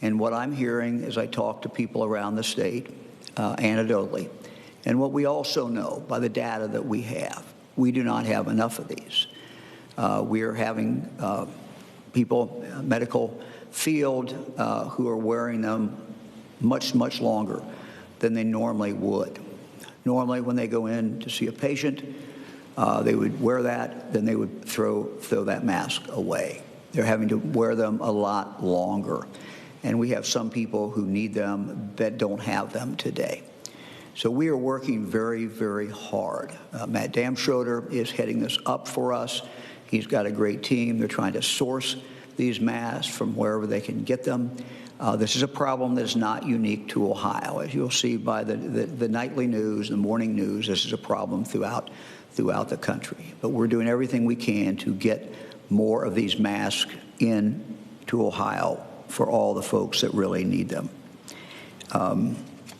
And what I'm hearing as I talk to people around the state, anecdotally, and what we also know by the data that we have, we do not have enough of these. We are having people, medical field, who are wearing them much, much longer than they normally would. Normally, when they go in to see a patient, they would wear that, then they would throw that mask away. They're having to wear them a lot longer. And we have some people who need them that don't have them today. So we are working very, very hard. Matt Damschroeder is heading this up for us. He's got a great team. They're trying to source these masks from wherever they can get them. This is a problem that is not unique to Ohio. As you'll see by the nightly news, the morning news, this is a problem throughout the country. But we're doing everything we can to get more of these masks into Ohio for all the folks that really need them.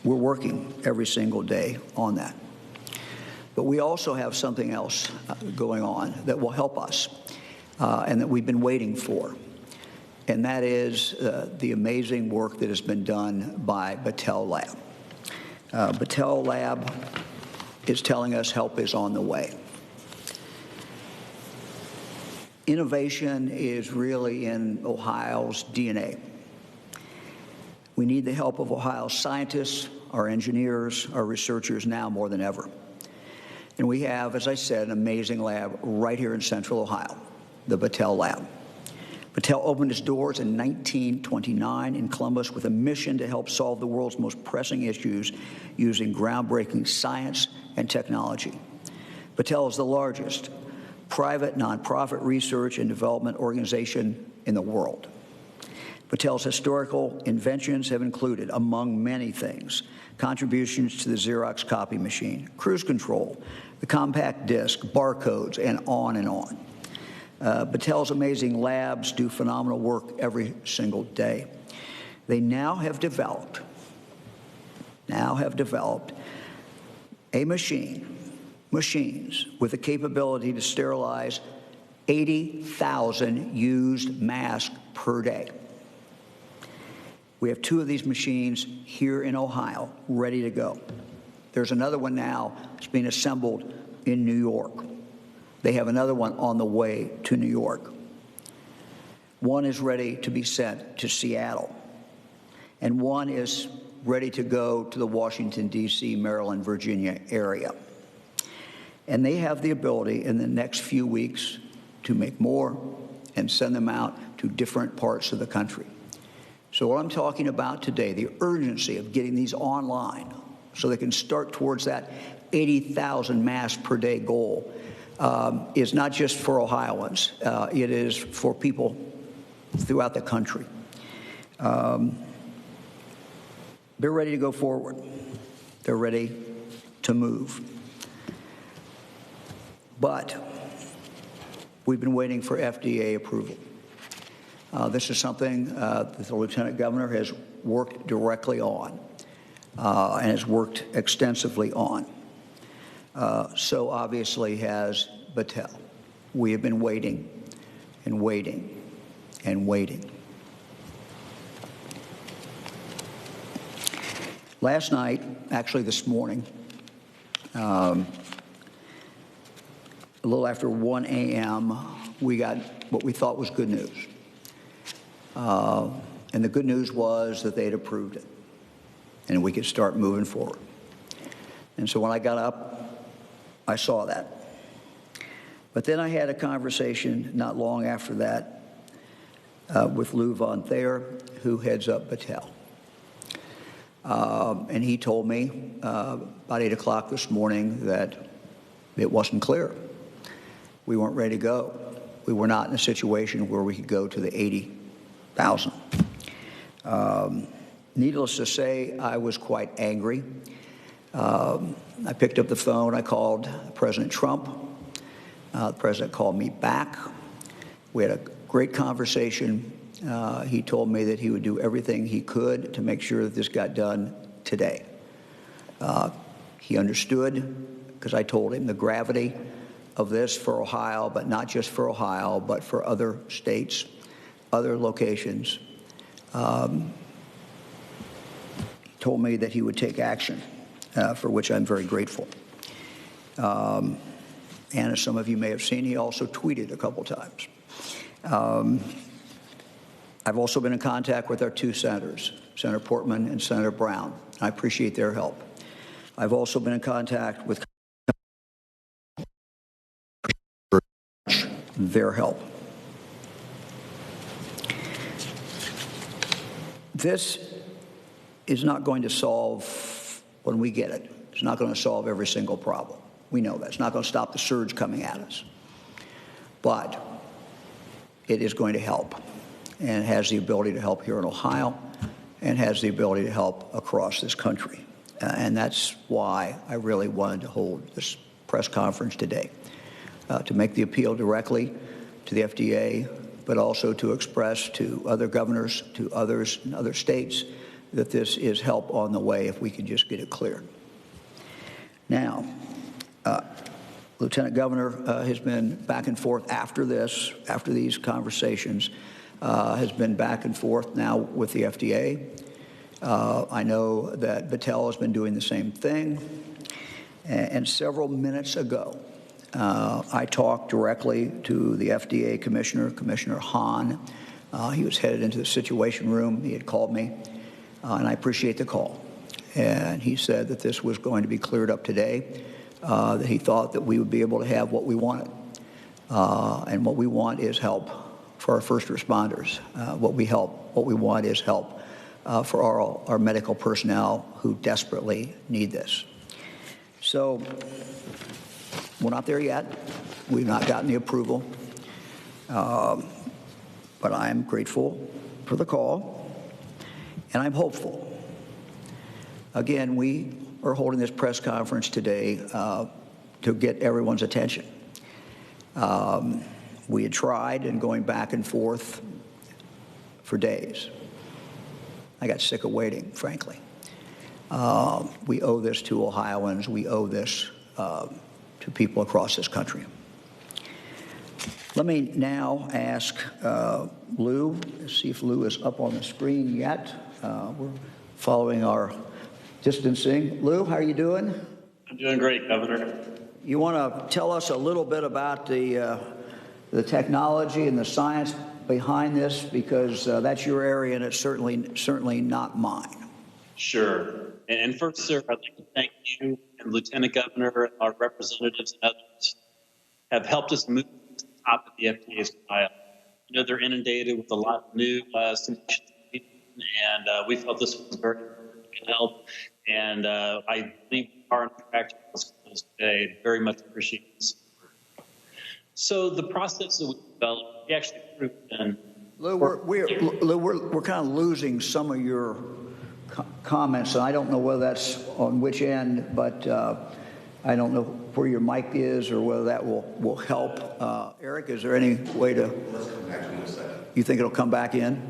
We're working every single day on that. But we also have something else going on that will help us and that we've been waiting for. And that is the amazing work that has been done by Battelle Lab. Battelle Lab is telling us help is on the way. Innovation is really in Ohio's DNA. We need the help of Ohio's scientists, our engineers, our researchers now more than ever. And we have, as I said, an amazing lab right here in Central Ohio, the Battelle Lab. Battelle opened its doors in 1929 in Columbus with a mission to help solve the world's most pressing issues using groundbreaking science and technology. Battelle is the largest private nonprofit research and development organization in the world. Battelle's historical inventions have included, among many things, contributions to the Xerox copy machine, cruise control, the compact disc, barcodes, and on and on. Battelle's amazing labs do phenomenal work every single day. They now have developed machines with the capability to sterilize 80,000 used masks per day. We have 2 of these machines here in Ohio ready to go. There's another one now that's being assembled in New York. They have another one on the way to New York. One is ready to be sent to Seattle, and one is ready to go to the Washington, D.C., Maryland, Virginia area. And they have the ability in the next few weeks to make more and send them out to different parts of the country. So what I'm talking about today, the urgency of getting these online so they can start towards that 80,000 masks per day goal, is not just for Ohioans. It is for people throughout the country. They're ready to go forward. They're ready to move. But we've been waiting for FDA approval. This is something that the Lieutenant Governor has worked directly on and has worked extensively on. So obviously has Battelle. We have been waiting and waiting and waiting. Last night, actually this morning, a little after 1 a.m., we got what we thought was good news. And the good news was that they had approved it, and we could start moving forward. And so when I got up, I saw that. But then I had a conversation not long after that with Lou Von Thayer, who heads up Battelle. And he told me about 8 o'clock this morning that it wasn't clear. We weren't ready to go. We were not in a situation where we could go to the 80,000. Needless to say, I was quite angry. I picked up the phone. I called President Trump. The president called me back. We had a great conversation. He told me that he would do everything he could to make sure that this got done today. He understood, because I told him the gravity of this for Ohio, but not just for Ohio, but for other states, other locations. told me that he would take action, for which I'm very grateful. And as some of you may have seen, he also tweeted a couple times. I've also been in contact with our two senators, Senator Portman and Senator Brown. I appreciate their help. I've also been in contact with their help. This is not going to solve, when we get it, it's not going to solve every single problem. We know that. It's not going to stop the surge coming at us. But it is going to help, and it has the ability to help here in Ohio and has the ability to help across this country. And that's why I really wanted to hold this press conference today, to make the appeal directly to the FDA, but also to express to other governors, to others in other states, that this is help on the way if we can just get it cleared. Now, Lieutenant Governor has been back and forth after this, after these conversations, has been back and forth now with the FDA. I know that Battelle has been doing the same thing. And several minutes ago, I talked directly to the FDA Commissioner, Commissioner Hahn. He was headed into the Situation Room. He had called me, and I appreciate the call. And he said that this was going to be cleared up today, that he thought that we would be able to have what we wanted. And what we want is help for our first responders. What we want is help for our medical personnel who desperately need this. So we're not there yet. We've not gotten the approval. But I'm grateful for the call, and I'm hopeful. Again, we are holding this press conference today to get everyone's attention. We had tried and going back and forth for days. I got sick of waiting, frankly. We owe this to Ohioans. We owe this to people across this country. Let me now ask Lou, see if Lou is up on the screen yet. We're following our distancing. Lou, how are you doing? I'm doing great, Governor. You want to tell us a little bit about the technology and the science behind this, because that's your area and it's certainly not mine. Sure. And first, sir, I'd like to thank you and Lieutenant Governor, our representatives and others have helped us move to the top of the FDA's file. You know, they're inundated with a lot of new submissions, and we felt this was very good help. And I believe we are on track to this today. Very much appreciate this. So the process that we developed, we actually proved in. Lou, we're kind of losing some of your comments, and I don't know whether that's on which end, but I don't know where your mic is or whether that will help. Eric, is there any way to? Let's come back to it in a second. You think it'll come back in?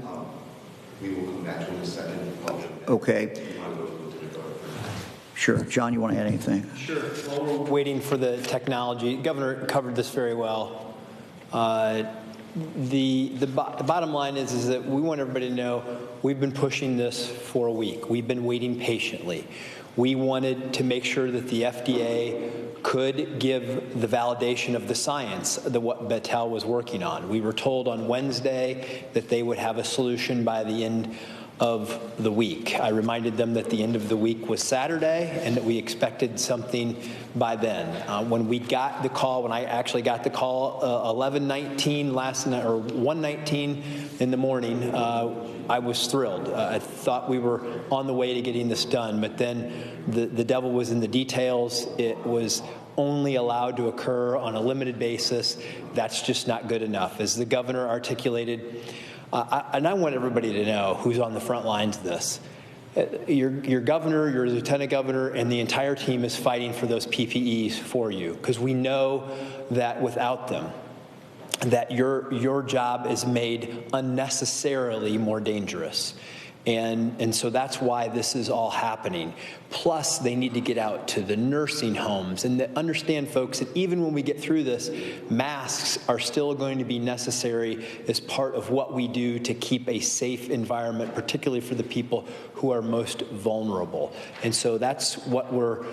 We will come back to it in a second. Okay. Sure. John, you want to add anything? Sure. While we're waiting for the technology, Governor covered this very well. The bottom line is that we want everybody to know we've been pushing this for a week. We've been waiting patiently. We wanted to make sure that the FDA could give the validation of the science that what Battelle was working on. We were told on Wednesday that they would have a solution by the end of the week. I reminded them that the end of the week was Saturday and that we expected something by then. When we got the call, when I actually got the call 11:19 last night, or 1:19 in the morning, I was thrilled. I thought we were on the way to getting this done, but then the devil was in the details. It was only allowed to occur on a limited basis. That's just not good enough. As the governor articulated, and I want everybody to know who's on the front lines of this. Your governor, your lieutenant governor, and the entire team is fighting for those PPEs for you, because we know that without them, that your job is made unnecessarily more dangerous. And so that's why this is all happening. Plus, they need to get out to the nursing homes. And understand, folks, that even when we get through this, masks are still going to be necessary as part of what we do to keep a safe environment, particularly for the people who are most vulnerable. And so that's what we're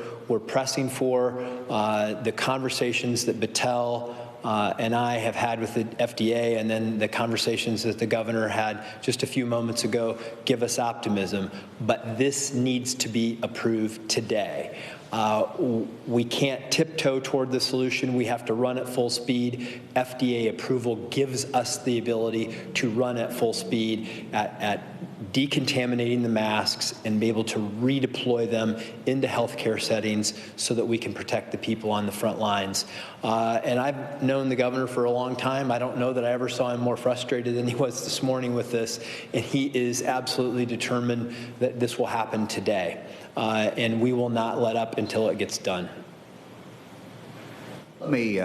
pressing for. The conversations that Battelle and I have had with the FDA, and then the conversations that the governor had just a few moments ago, give us optimism. But this needs to be approved today. We can't tiptoe toward the solution. We have to run at full speed. FDA approval gives us the ability to run at full speed at decontaminating the masks and be able to redeploy them into healthcare settings so that we can protect the people on the front lines. And I've known the governor for a long time. I don't know that I ever saw him more frustrated than he was this morning with this. And he is absolutely determined that this will happen today. And we will not let up until it gets done. Let me,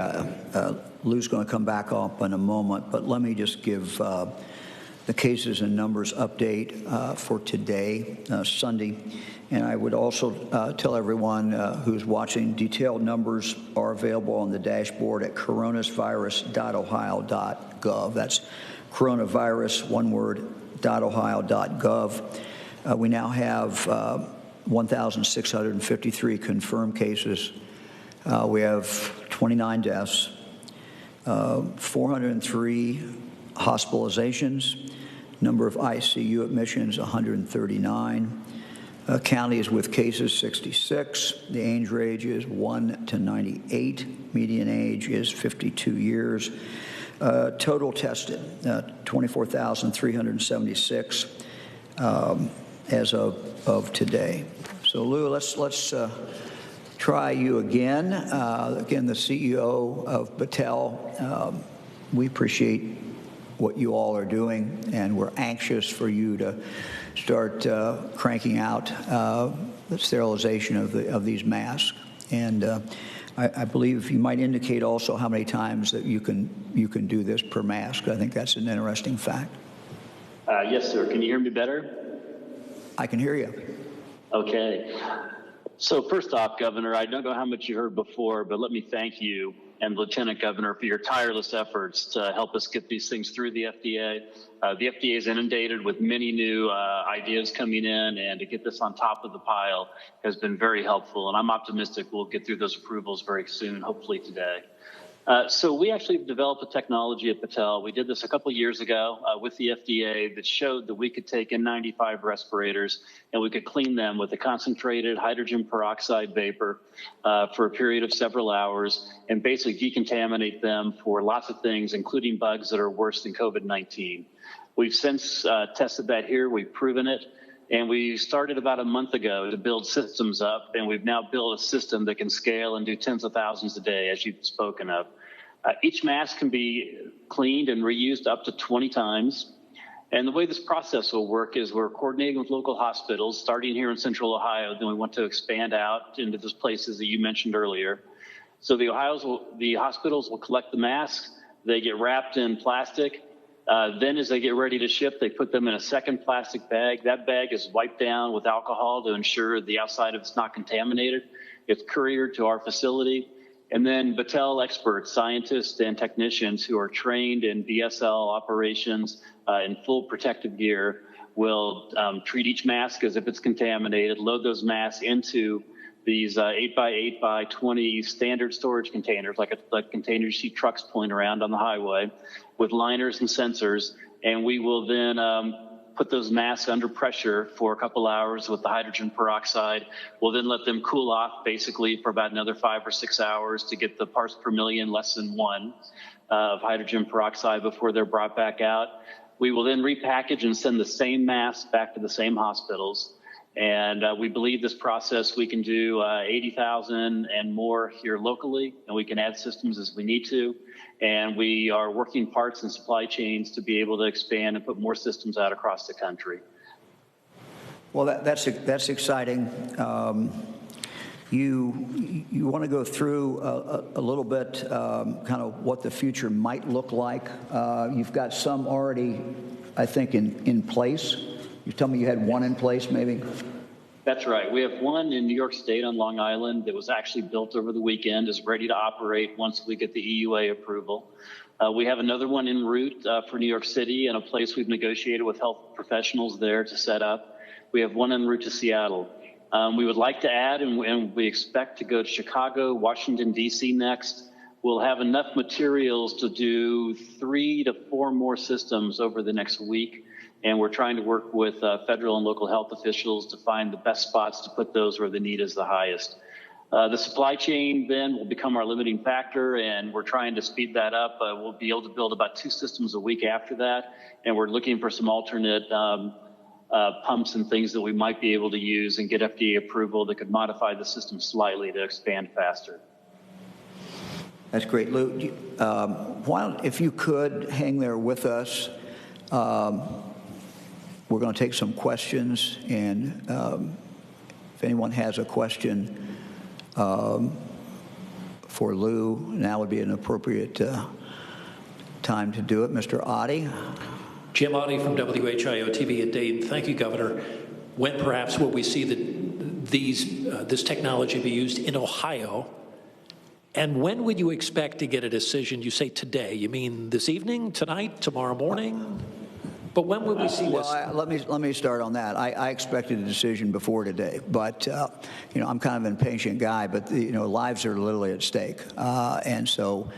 Lou's going to come back up in a moment, but let me just give the cases and numbers update for today, Sunday. And I would also tell everyone who's watching, detailed numbers are available on the dashboard at coronavirus.ohio.gov. That's coronavirus, one word, .ohio.gov. We now have 1,653 confirmed cases. We have 29 deaths, 403 hospitalizations, number of ICU admissions 139, counties with cases 66, the age range is 1 to 98, median age is 52 years, total tested 24,376 as of today. So Lou, let's try you again. Again, the CEO of Battelle. We appreciate what you all are doing, and we're anxious for you to start cranking out the sterilization of these masks. And I believe you might indicate also how many times that you can do this per mask. I think that's an interesting fact. Yes, sir. Can you hear me better? I can hear you. Okay. So first off, Governor, I don't know how much you heard before, but let me thank you and Lieutenant Governor for your tireless efforts to help us get these things through the FDA. The FDA is inundated with many new ideas coming in, and to get this on top of the pile has been very helpful. And I'm optimistic we'll get through those approvals very soon, hopefully today. So we actually developed a technology at Battelle. We did this a couple of years ago with the FDA that showed that we could take N95 respirators and we could clean them with a concentrated hydrogen peroxide vapor for a period of several hours and basically decontaminate them for lots of things, including bugs that are worse than COVID-19. We've since tested that here. We've proven it. And we started about a month ago to build systems up, and we've now built a system that can scale and do tens of thousands a day, as you've spoken of. Each mask can be cleaned and reused up to 20 times. And the way this process will work is we're coordinating with local hospitals, starting here in Central Ohio. Then we want to expand out into those places that you mentioned earlier. So the hospitals will collect the masks. They get wrapped in plastic. Then as they get ready to ship, they put them in a second plastic bag. That bag is wiped down with alcohol to ensure the outside of it's not contaminated. It's couriered to our facility. And then Battelle experts, scientists and technicians who are trained in BSL operations in full protective gear will treat each mask as if it's contaminated, load those masks into these 8x8x20 standard storage containers, like containers you see trucks pulling around on the highway, with liners and sensors. And we will then put those masks under pressure for a couple hours with the hydrogen peroxide. We'll then let them cool off basically for about another 5 or 6 hours to get the parts per million less than 1 of hydrogen peroxide before they're brought back out. We will then repackage and send the same masks back to the same hospitals. And we believe this process, we can do 80,000 and more here locally, and we can add systems as we need to. And we are working parts and supply chains to be able to expand and put more systems out across the country. Well, that's exciting. You want to go through a little bit kind of what the future might look like. You've got some already, I think, in place. You tell me you had one in place, maybe? That's right. We have one in New York State on Long Island that was actually built over the weekend, is ready to operate once we get the EUA approval. We have another one en route for New York City in a place we've negotiated with health professionals there to set up. We have one en route to Seattle. We would like to add, and we expect to go to Chicago, Washington, D.C. next. We'll have enough materials to do 3 to 4 more systems over the next week. And we're trying to work with federal and local health officials to find the best spots to put those where the need is the highest. The supply chain then will become our limiting factor, and we're trying to speed that up. We'll be able to build about 2 systems a week after that, and we're looking for some alternate pumps and things that we might be able to use and get FDA approval that could modify the system slightly to expand faster. That's great. Lou, why don't, if you could, hang there with us. We're going to take some questions, and if anyone has a question for Lou, now would be an appropriate time to do it. Mr. Oddie. Jim Oddie from WHIO-TV at Dayton. Thank you, Governor. When perhaps will we see this technology be used in Ohio? And when would you expect to get a decision? You say today. You mean this evening, tonight, tomorrow morning? But when would we see this? Well, let me start on that. I expected a decision before today, but I'm kind of an impatient guy. But lives are literally at stake, and so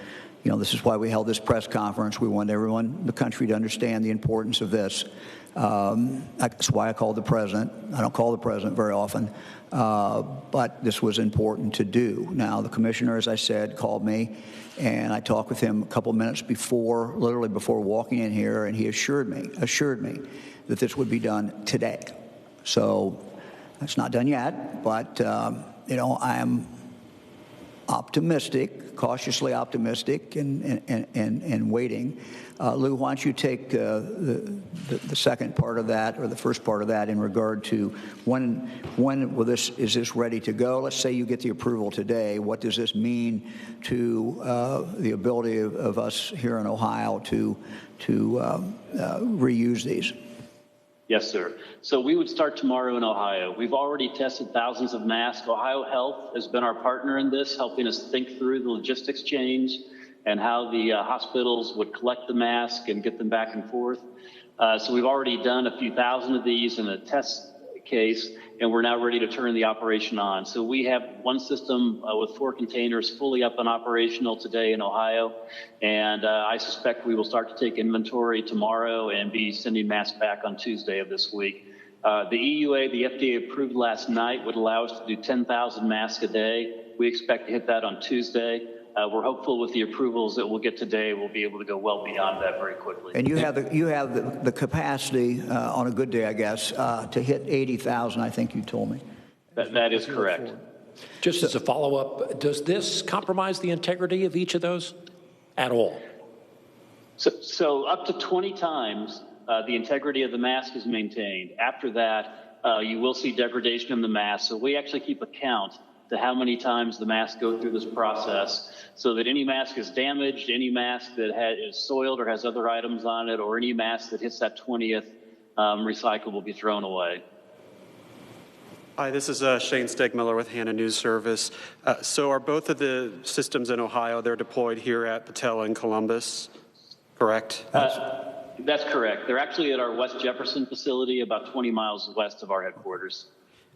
this is why we held this press conference. We wanted everyone in the country to understand the importance of this. That's why I called the president. I don't call the president very often, but this was important to do. Now, the commissioner, as I said, called me, and I talked with him a couple minutes before, literally before walking in here, and he assured me that this would be done today. So it's not done yet, but I am optimistic, cautiously optimistic, and waiting. Lou, why don't you take the second part of that, or the first part of that, in regard to when is this ready to go? Let's say you get the approval today. What does this mean to the ability of us here in Ohio to reuse these? Yes, sir. So we would start tomorrow in Ohio. We've already tested thousands of masks. Ohio Health has been our partner in this, helping us think through the logistics change and how the hospitals would collect the mask and get them back and forth. So we've already done a few thousand of these in a test case, and we're now ready to turn the operation on. So we have one system with 4 containers fully up and operational today in Ohio, and I suspect we will start to take inventory tomorrow and be sending masks back on Tuesday of this week. The EUA, the FDA approved last night, would allow us to do 10,000 masks a day. We expect to hit that on Tuesday. We're hopeful with the approvals that we'll get today, we'll be able to go well beyond that very quickly. And you have the capacity on a good day, I guess, to hit 80,000. I think you told me. That is correct. Just as a follow-up, does this compromise the integrity of each of those at all? So up to 20 times, the integrity of the mask is maintained. After that, you will see degradation in the mask. So we actually keep a count to how many times the masks go through this process, so that any mask is damaged, any mask that is soiled or has other items on it, or any mask that hits that 20th recycle will be thrown away. Hi, this is Shane Stegmiller with Hannah News Service. So are both of the systems in Ohio, they're deployed here at Patel and Columbus, correct? That's correct. They're actually at our West Jefferson facility, about 20 miles west of our headquarters.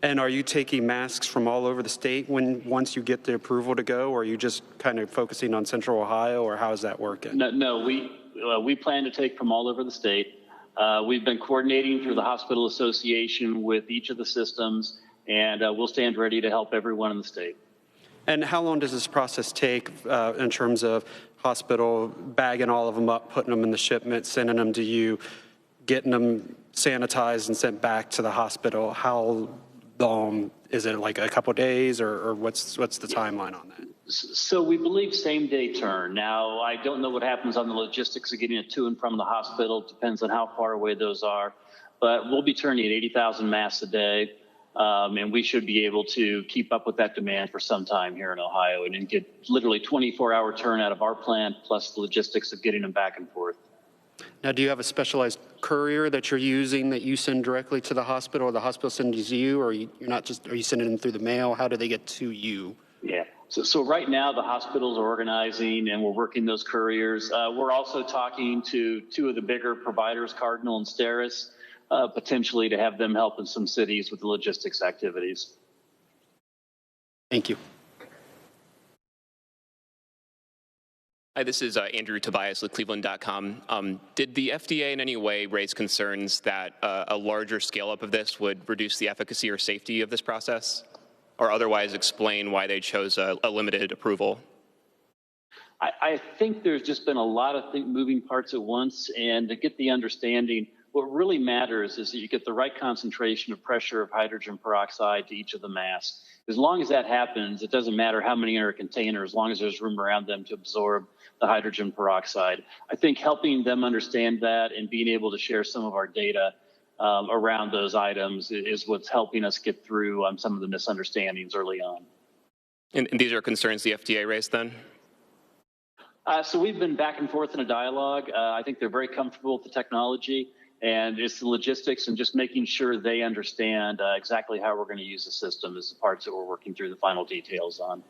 And are you taking masks from all over the state once you get the approval to go, or are you just kind of focusing on Central Ohio, or how is that working? No, we plan to take from all over the state. We've been coordinating through the Hospital Association with each of the systems, and we'll stand ready to help everyone in the state. And how long does this process take in terms of hospital bagging all of them up, putting them in the shipment, sending them to you, getting them sanitized and sent back to the hospital? How is it like a couple of days, or what's the timeline on that? So we believe same day turn. Now, I don't know what happens on the logistics of getting it to and from the hospital. It depends on how far away those are. But we'll be turning at 80,000 masks a day, and we should be able to keep up with that demand for some time here in Ohio and get literally 24-hour turn out of our plant, plus the logistics of getting them back and forth. Now, do you have a specialized courier that you're using that you send directly to the hospital, or the hospital sends to you, or you're not just, are you sending them through the mail? How do they get to you? Yeah. So right now the hospitals are organizing and we're working those couriers. We're also talking to two of the bigger providers, Cardinal and Steris, potentially to have them help in some cities with the logistics activities. Thank you. Hi, this is Andrew Tobias with Cleveland.com. Did the FDA in any way raise concerns that a larger scale-up of this would reduce the efficacy or safety of this process, or otherwise explain why they chose a limited approval? I think there's just been a lot of moving parts at once, and to get the understanding, what really matters is that you get the right concentration of pressure of hydrogen peroxide to each of the masks. As long as that happens, it doesn't matter how many are in a container, as long as there's room around them to absorb the hydrogen peroxide. I think helping them understand that and being able to share some of our data around those items is what's helping us get through some of the misunderstandings early on. And these are concerns the FDA raised then? So we've been back and forth in a dialogue. I think they're very comfortable with the technology, and it's the logistics and just making sure they understand exactly how we're going to use the system is the parts that we're working through the final details on.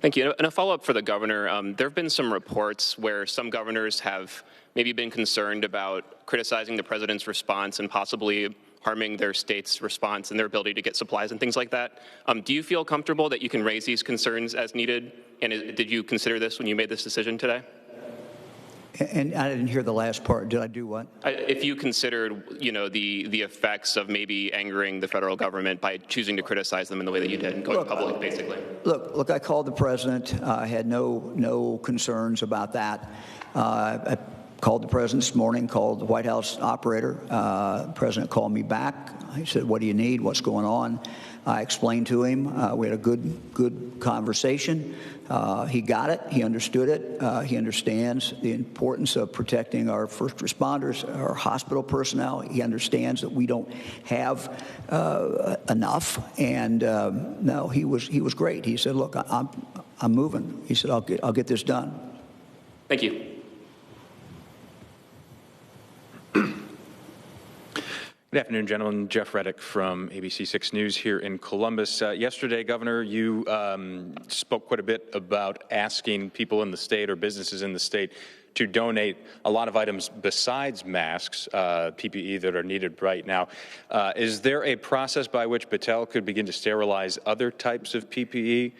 Thank you. And a follow-up for the governor. There have been some reports where some governors have maybe been concerned about criticizing the president's response and possibly harming their state's response and their ability to get supplies and things like that. Do you feel comfortable that you can raise these concerns as needed? And did you consider this when you made this decision today? And I didn't hear the last part. Did I do what? If you considered, the effects of maybe angering the federal government by choosing to criticize them in the way that you did and going public, basically. Look, I called the president. I had no concerns about that. I called the president this morning, called the White House operator. The president called me back. He said, what do you need? What's going on? I explained to him. We had a good conversation. He got it. He understood it. He understands the importance of protecting our first responders, our hospital personnel. He understands that we don't have enough. And no, he was great. He said, look, I'm moving. He said, I'll get this done. Thank you. Good afternoon, gentlemen. Jeff Reddick from ABC 6 News here in Columbus. Yesterday, Governor, you spoke quite a bit about asking people in the state or businesses in the state to donate a lot of items besides masks, PPE, that are needed right now. Is there a process by which Battelle could begin to sterilize other types of PPE?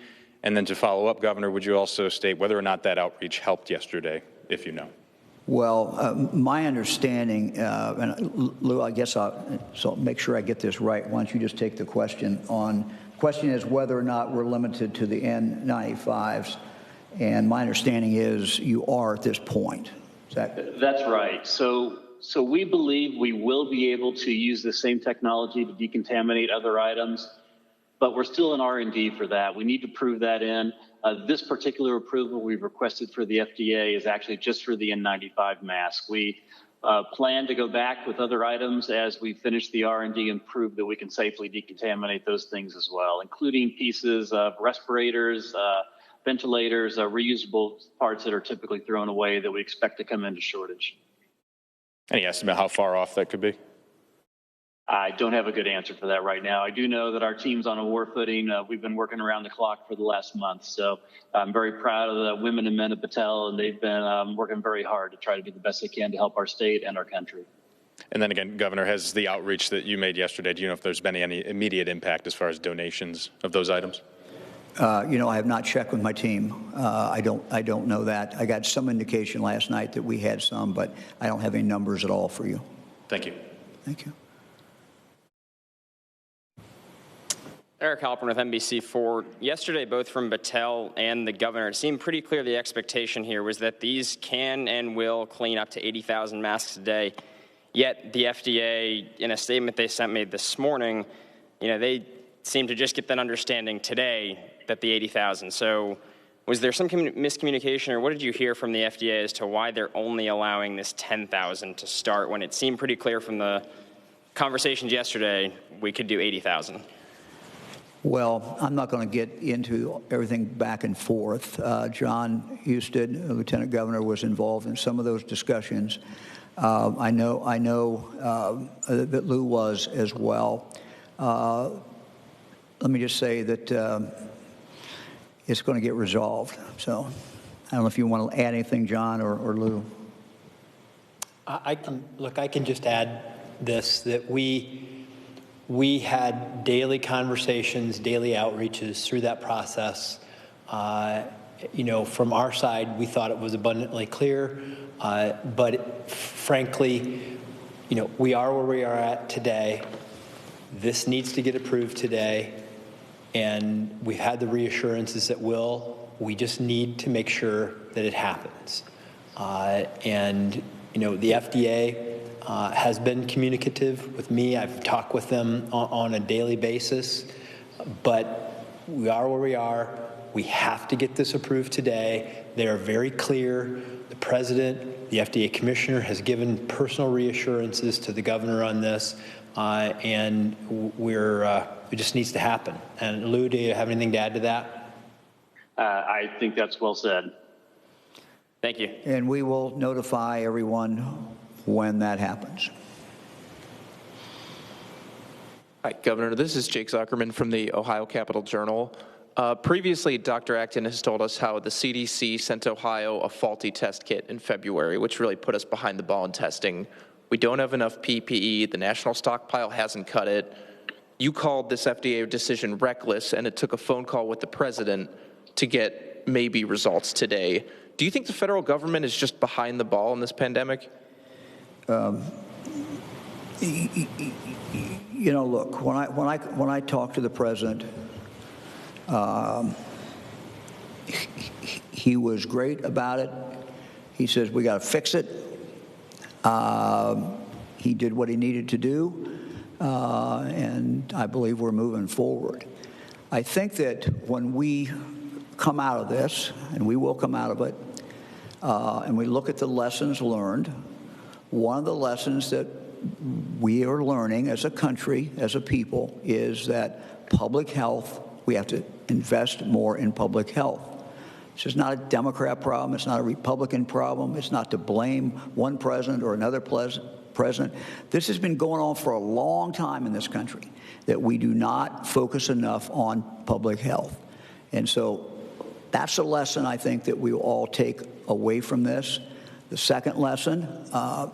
And then to follow up, Governor, would you also state whether or not that outreach helped yesterday, if you know? Well, my understanding, and Lou, I guess so make sure I get this right. Why don't you just take the question on? Question is whether or not we're limited to the N95s, and my understanding is you are at this point. Is that? That's right. So we believe we will be able to use the same technology to decontaminate other items, but we're still in R&D for that. We need to prove that in. This particular approval we've requested for the FDA is actually just for the N95 mask. We plan to go back with other items as we finish the R&D and prove that we can safely decontaminate those things as well, including pieces of respirators, ventilators, reusable parts that are typically thrown away that we expect to come into shortage. Any estimate how far off that could be? I don't have a good answer for that right now. I do know that our team's on a war footing. We've been working around the clock for the last month. So I'm very proud of the women and men of Battelle, and they've been working very hard to try to do the best they can to help our state and our country. And then again, Governor, has the outreach that you made yesterday, do you know if there's been any immediate impact as far as donations of those items? I have not checked with my team. I don't know that. I got some indication last night that we had some, but I don't have any numbers at all for you. Thank you. Thank you. Eric Halpern with NBC4. Yesterday, both from Battelle and the governor, it seemed pretty clear the expectation here was that these can and will clean up to 80,000 masks a day. Yet the FDA, in a statement they sent me this morning, they seem to just get that understanding today that the 80,000. So was there some miscommunication, or what did you hear from the FDA as to why they're only allowing this 10,000 to start when it seemed pretty clear from the conversations yesterday we could do 80,000? Well, I'm not going to get into everything back and forth. John Husted, Lieutenant Governor, was involved in some of those discussions. I know that Lou was as well. Let me just say that it's going to get resolved. So I don't know if you want to add anything, John or Lou. I can just add this, that we had daily conversations, daily outreaches through that process. From our side, we thought it was abundantly clear, but frankly, we are where we are at today. This needs to get approved today, and we've had the reassurances that we just need to make sure that it happens. The FDA has been communicative with me. I've talked with them on a daily basis, but we are where we are. We have to get this approved today. They are very clear. The president, the FDA commissioner has given personal reassurances to the governor on this, and it just needs to happen. And Lou, do you have anything to add to that? I think that's well said. Thank you. And we will notify everyone when that happens. Hi, Governor. This is Jake Zuckerman from the Ohio Capital Journal. Previously, Dr. Acton has told us how the CDC sent Ohio a faulty test kit in February, which really put us behind the ball in testing. We don't have enough PPE. The national stockpile hasn't cut it. You called this FDA decision reckless, and it took a phone call with the president to get maybe results today. Do you think the federal government is just behind the ball in this pandemic? Look, when I talk to the president, he was great about it. He says we got to fix it. He did what he needed to do, and I believe we're moving forward. I think that when we come out of this, and we will come out of it, and we look at the lessons learned, one of the lessons that we are learning as a country, as a people, is that public health, we have to invest more in public health. This is not a Democrat problem. It's not a Republican problem. It's not to blame one president or another president. This has been going on for a long time in this country, that we do not focus enough on public health. And so that's a lesson I think that we will all take away from this. The second lesson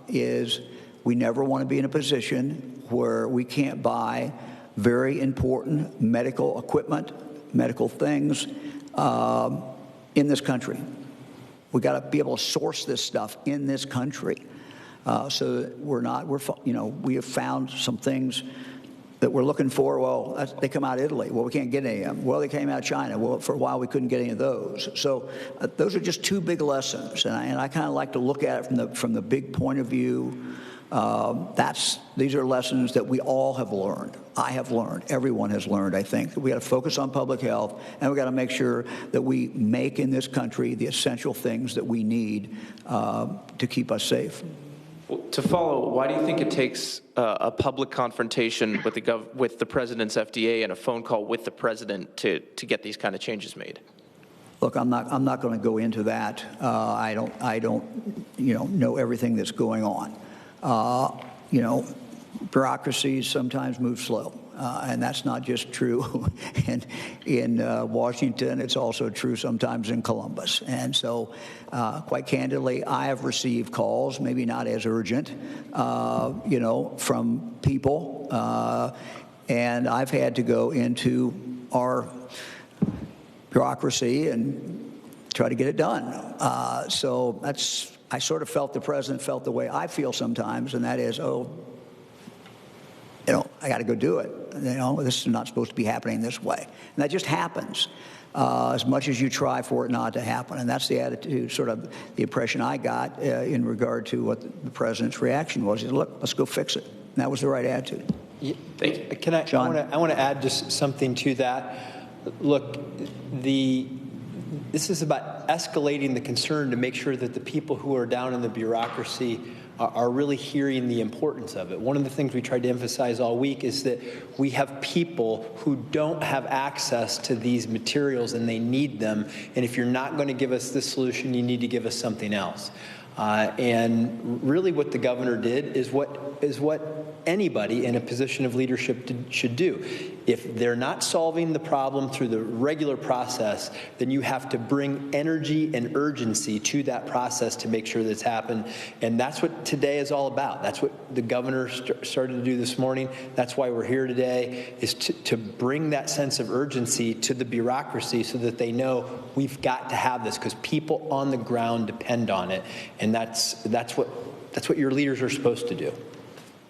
is we never want to be in a position where we can't buy very important medical equipment, medical things in this country. We got to be able to source this stuff in this country, so that we have found some things that we're looking for. Well, they come out of Italy. Well, we can't get any of them. Well, they came out of China. Well, for a while we couldn't get any of those. So those are just two big lessons, and I kind of like to look at it from the big point of view. These are lessons that we all have learned. I have learned. Everyone has learned, I think. We got to focus on public health, and we got to make sure that we make in this country the essential things that we need to keep us safe. Well, to follow, why do you think it takes a public confrontation with the president's FDA and a phone call with the president to get these kind of changes made? Look, I'm not going to go into that. I don't know everything that's going on. Bureaucracies sometimes move slow, and that's not just true in Washington. It's also true sometimes in Columbus. And so, quite candidly, I have received calls, maybe not as urgent, from people, and I've had to go into our bureaucracy and try to get it done. So I sort of felt the president felt the way I feel sometimes, and that is, I got to go do it. This is not supposed to be happening this way. And that just happens as much as you try for it not to happen. And that's the attitude, sort of the impression I got in regard to what the president's reaction was. He said, look, let's go fix it. And that was the right attitude. Thank you. John? I want to add just something to that. Look, this is about escalating the concern to make sure that the people who are down in the bureaucracy are really hearing the importance of it. One of the things we tried to emphasize all week is that we have people who don't have access to these materials and they need them. And if you're not going to give us this solution, you need to give us something else. And really what the governor did is what anybody in a position of leadership should do. If they're not solving the problem through the regular process, then you have to bring energy and urgency to that process to make sure that's happened. And that's what today is all about. That's what the governor started to do this morning. That's why we're here today, is to bring that sense of urgency to the bureaucracy so that they know we've got to have this because people on the ground depend on it. And that's what your leaders are supposed to do.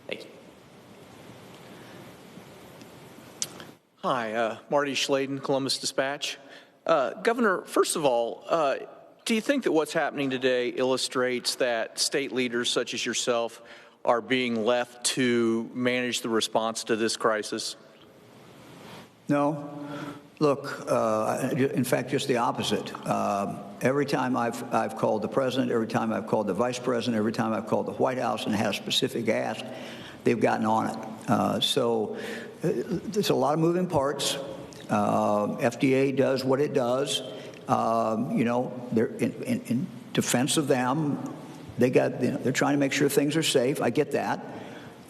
Thank you. Hi, Marty Schladen, Columbus Dispatch. Governor, first of all, do you think that what's happening today illustrates that state leaders such as yourself are being left to manage the response to this crisis? No. Look, in fact, just the opposite. Every time I've called the president, every time I've called the vice president, every time I've called the White House and had a specific ask, they've gotten on it. So there's a lot of moving parts. FDA does what it does. They're in defense of them. They're trying to make sure things are safe. I get that.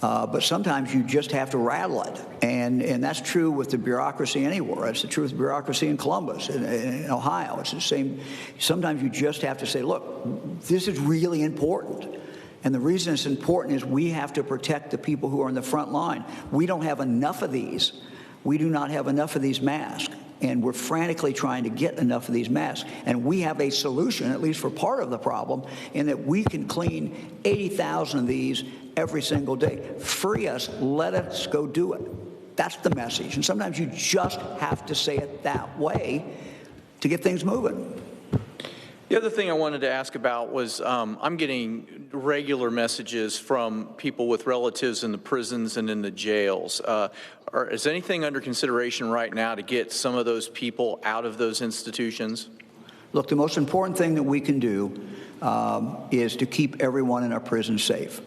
But sometimes you just have to rattle it. And that's true with the bureaucracy anywhere. It's the truth of bureaucracy in Columbus, in Ohio. It's the same. Sometimes you just have to say, look, this is really important. And the reason it's important is we have to protect the people who are in the front line. We don't have enough of these. We do not have enough of these masks. And we're frantically trying to get enough of these masks. And we have a solution, at least for part of the problem, in that we can clean 80,000 of these every single day. Free us, let us go do it. That's the message. And sometimes you just have to say it that way to get things moving. The other thing I wanted to ask about was I'm getting regular messages from people with relatives in the prisons and in the jails. Is anything under consideration right now to get some of those people out of those institutions? Look, the most important thing that we can do is to keep everyone in our prisons safe.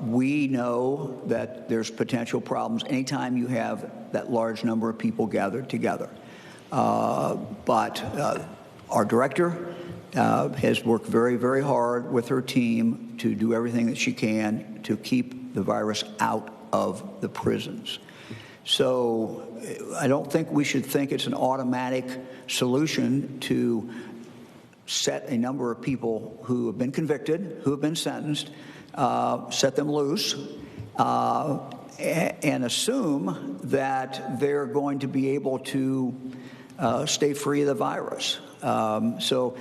We know that there's potential problems anytime you have that large number of people gathered together. But our director has worked very, very hard with her team to do everything that she can to keep the virus out of the prisons. So I don't think we should think it's an automatic solution to set a number of people who have been convicted, who have been sentenced, set them loose, and assume that they're going to be able to stay free of the virus. So,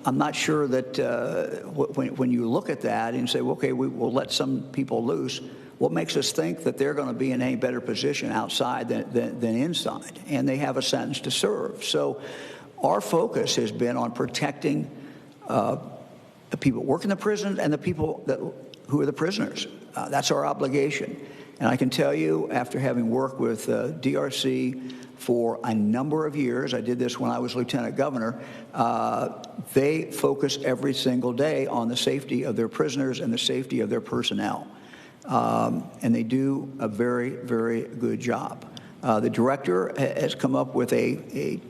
I'm not sure that when you look at that and say, well, okay, we'll let some people loose, what makes us think that they're going to be in any better position outside than inside? And they have a sentence to serve. So our focus has been on protecting the people who work in the prison and the people who are the prisoners. That's our obligation. And I can tell you, after having worked with DRC for a number of years, I did this when I was lieutenant governor, they focus every single day on the safety of their prisoners and the safety of their personnel. And they do a very, very good job. The director has come up with a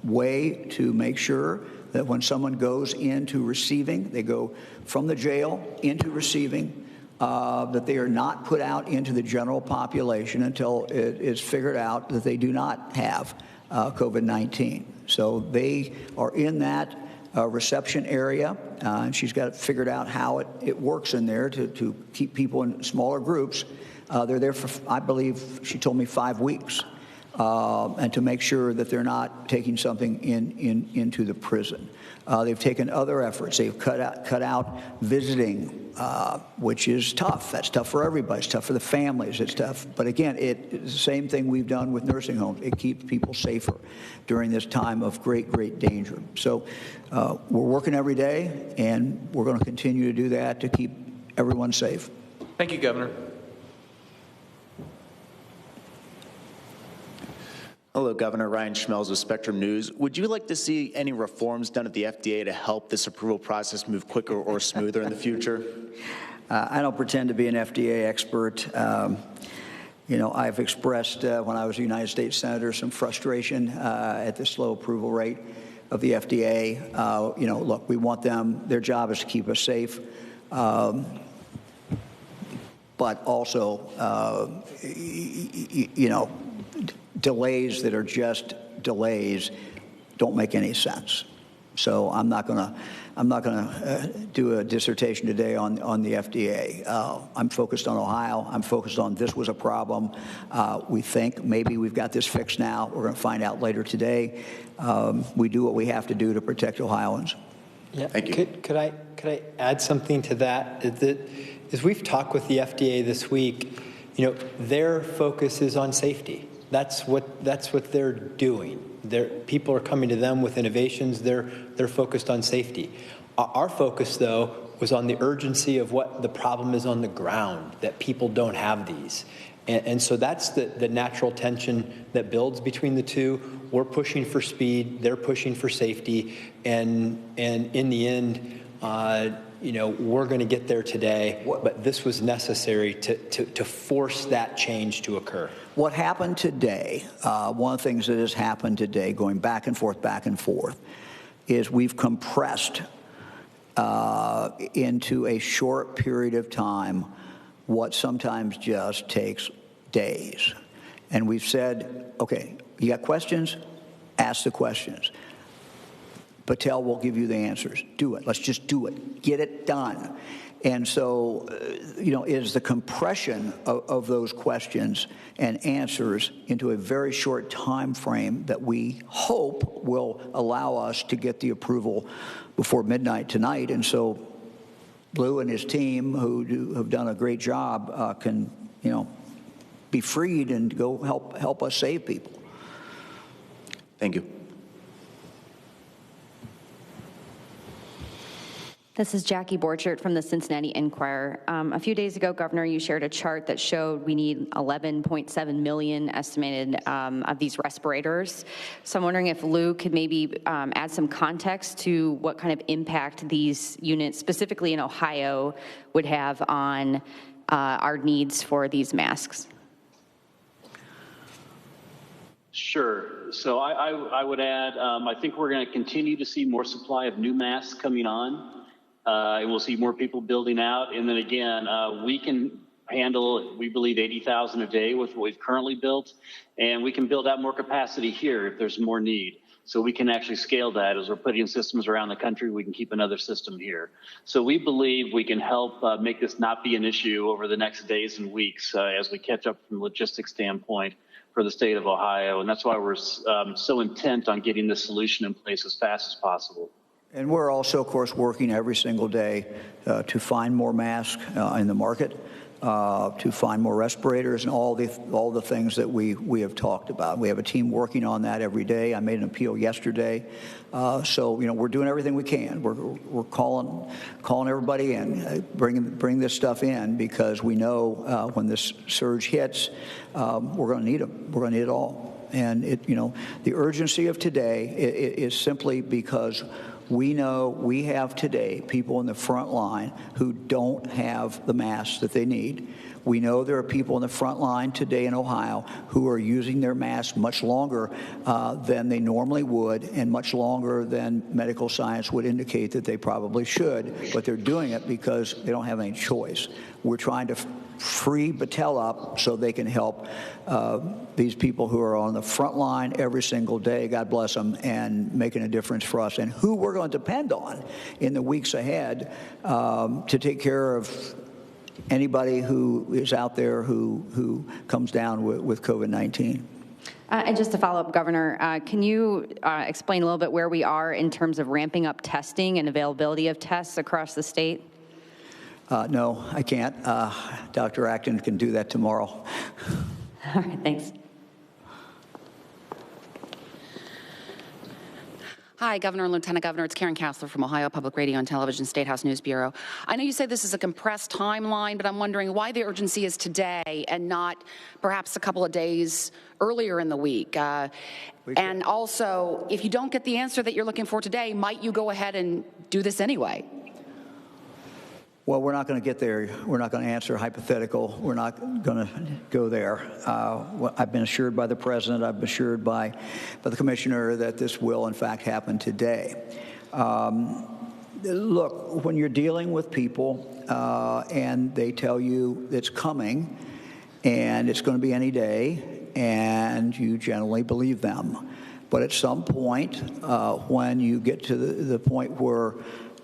way to make sure that when someone goes into receiving, they go from the jail into receiving, that they are not put out into the general population until it is figured out that they do not have COVID-19. So they are in that reception area, and she's got it figured out how it works in there to keep people in smaller groups. They're there for, I believe, she told me 5 weeks, and to make sure that they're not taking something into the prison. They've taken other efforts. They've cut out visiting, which is tough. That's tough for everybody. It's tough for the families. It's tough. But again, it's the same thing we've done with nursing homes. It keeps people safer during this time of great, great danger. So we're working every day, and we're going to continue to do that to keep everyone safe. Thank you, Governor. Hello, Governor. Ryan Schmelz with Spectrum News. Would you like to see any reforms done at the FDA to help this approval process move quicker or smoother in the future? I don't pretend to be an FDA expert. I've expressed when I was a United States Senator some frustration at the slow approval rate. of the FDA. Look, we want them, their job is to keep us safe, but also, delays that are just delays don't make any sense. So I'm not going to do a dissertation today on the FDA. I'm focused on Ohio. I'm focused on this was a problem. We think maybe we've got this fixed now. We're going to find out later today. We do what we have to do to protect Ohioans. Yeah. Thank you. Could I add something to that? As we've talked with the FDA this week, their focus is on safety. That's what they're doing. People are coming to them with innovations. They're focused on safety. Our focus, though, was on the urgency of what the problem is on the ground, that people don't have these. And so that's the natural tension that builds between the two. We're pushing for speed. They're pushing for safety. And in the end, we're going to get there today. But this was necessary to force that change to occur. What happened today, one of the things that has happened today, going back and forth, is we've compressed into a short period of time what sometimes just takes days. And we've said, okay, you got questions? Ask the questions. Patel will give you the answers. Do it. Let's just do it. Get it done. And so, is the compression of those questions and answers into a very short time frame that we hope will allow us to get the approval before midnight tonight. And so Lou and his team, who have done a great job, can, be freed and go help us save people. Thank you. This is Jackie Borchert from the Cincinnati Enquirer. A few days ago, Governor, you shared a chart that showed we need 11.7 million estimated of these respirators. So I'm wondering if Lou could maybe add some context to what kind of impact these units, specifically in Ohio, would have on our needs for these masks. Sure. So I would add, I think we're going to continue to see more supply of new masks coming on. And we'll see more people building out. And then again, we can handle, we believe, 80,000 a day with what we've currently built. And we can build out more capacity here if there's more need. So we can actually scale that. As we're putting systems around the country, we can keep another system here. So we believe we can help make this not be an issue over the next days and weeks as we catch up from a logistics standpoint for the state of Ohio. And that's why we're so intent on getting this solution in place as fast as possible. And we're also, of course, working every single day to find more masks in the market, to find more respirators, and all the things that we have talked about. We have a team working on that every day. I made an appeal yesterday. So we're doing everything we can. We're calling everybody in, bring this stuff in, because we know when this surge hits, we're going to need them. We're going to need it all. And the urgency of today is simply because we know we have today people in the front line who don't have the masks that they need. We know there are people in the front line today in Ohio who are using their masks much longer than they normally would, and much longer than medical science would indicate that they probably should, but they're doing it because they don't have any choice. We're trying to free Battelle up so they can help these people who are on the front line every single day, God bless them, and making a difference for us, and who we're going to depend on in the weeks ahead to take care of anybody who is out there who comes down with COVID-19. And just to follow up, Governor, can you explain a little bit where we are in terms of ramping up testing and availability of tests across the state? No, I can't. Dr. Acton can do that tomorrow. All right, thanks. Hi, Governor and Lieutenant Governor. It's Karen Kassler from Ohio Public Radio and Television State House News Bureau. I know you say this is a compressed timeline, but I'm wondering why the urgency is today and not perhaps a couple of days earlier in the week. And also, if you don't get the answer that you're looking for today, might you go ahead and do this anyway? Well, we're not going to get there. We're not going to answer hypothetical. We're not going to go there. I've been assured by the president, I've been assured by the commissioner that this will, in fact, happen today. Look, when you're dealing with people and they tell you it's coming and it's going to be any day, and you generally believe them. But at some point, when you get to the point where,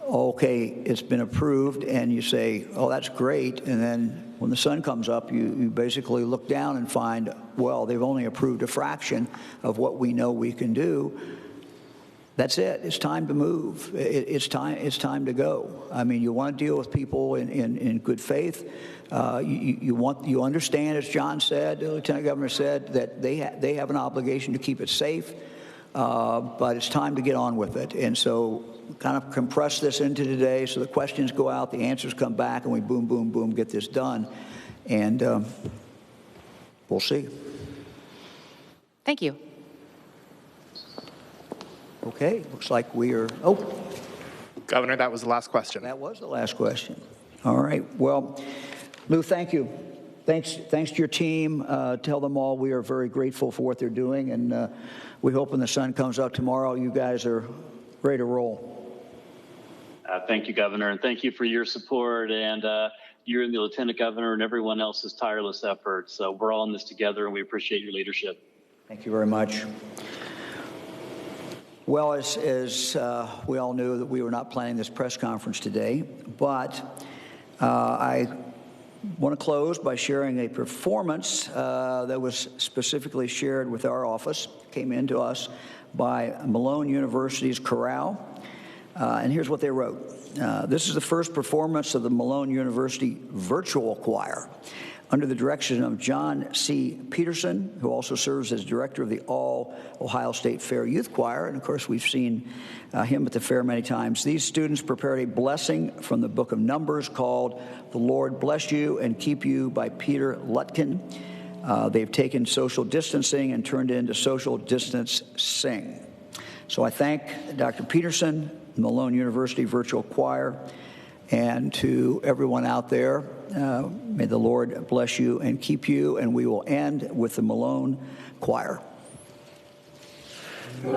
okay, it's been approved, and you say, oh, that's great, and then when the sun comes up, you basically look down and find, well, they've only approved a fraction of what we know we can do. That's it. It's time to move. It's time to go. I mean, you want to deal with people in good faith. You understand, as John said, the Lieutenant Governor said, that they have an obligation to keep it safe, but it's time to get on with it. And so kind of compress this into today so the questions go out, the answers come back, and we boom, boom, boom, get this done. And we'll see. Thank you. Okay, looks like we are, Governor, that was the last question. That was the last question. All right, well, Lou, thank you. Thanks to your team. Tell them all we are very grateful for what they're doing, and we hope when the sun comes up tomorrow, you guys are ready to roll. Thank you, Governor, and thank you for your support and you and the Lieutenant Governor and everyone else's tireless efforts. So we're all in this together, and we appreciate your leadership. Thank you very much. Well, as we all knew, that we were not planning this press conference today, but I want to close by sharing a performance that was specifically shared with our office, came into us by Malone University's chorale. And here's what they wrote. This is the first performance of the Malone University Virtual Choir under the direction of John C. Peterson, who also serves as director of the All-Ohio State Fair Youth Choir. And, of course, we've seen him at the fair many times. These students prepared a blessing from the book of Numbers called The Lord Bless You and Keep You by Peter Lutkin. They've taken social distancing and turned it into social distance sing. So I thank Dr. Peterson, Malone University Virtual Choir, and to everyone out there, may the Lord bless you and keep you. And we will end with the Malone Choir. The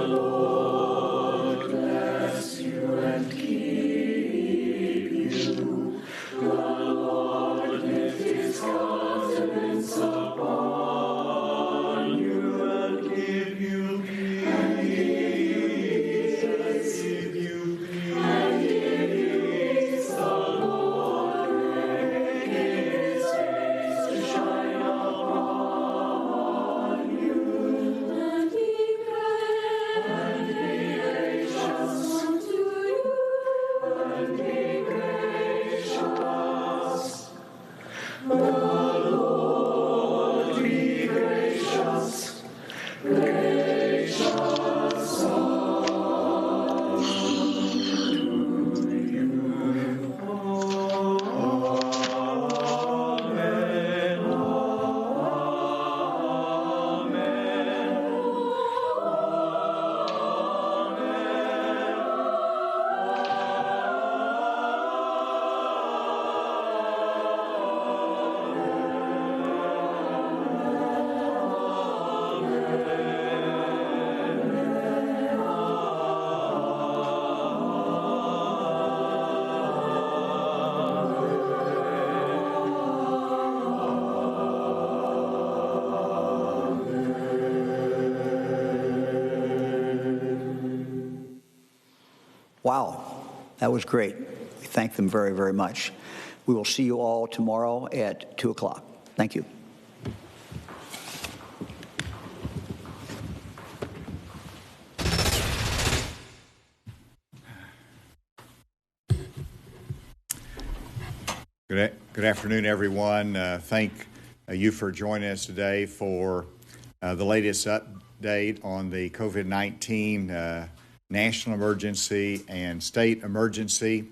Lord bless you and keep you. The Lord lift his countenance upon you and give you peace. And give you peace. And give you peace. The Lord make his face to shine upon you. And be gracious unto you. And be gracious. The Lord be gracious. Gracious Wow, that was great. We thank them very, very much. We will see you all tomorrow at 2 o'clock. Thank you. Good afternoon, everyone. Thank you for joining us today for the latest update on the COVID-19 national emergency and state emergency.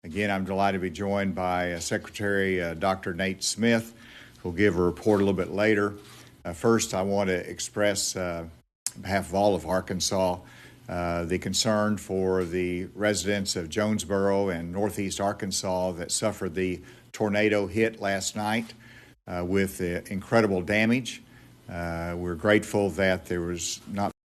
Again, I'm delighted to be joined by Secretary Dr. Nate Smith, who will give a report a little bit later. First, I want to express, on behalf of all of Arkansas, the concern for the residents of Jonesboro and Northeast Arkansas that suffered the tornado hit last night with incredible damage. We're grateful that there was not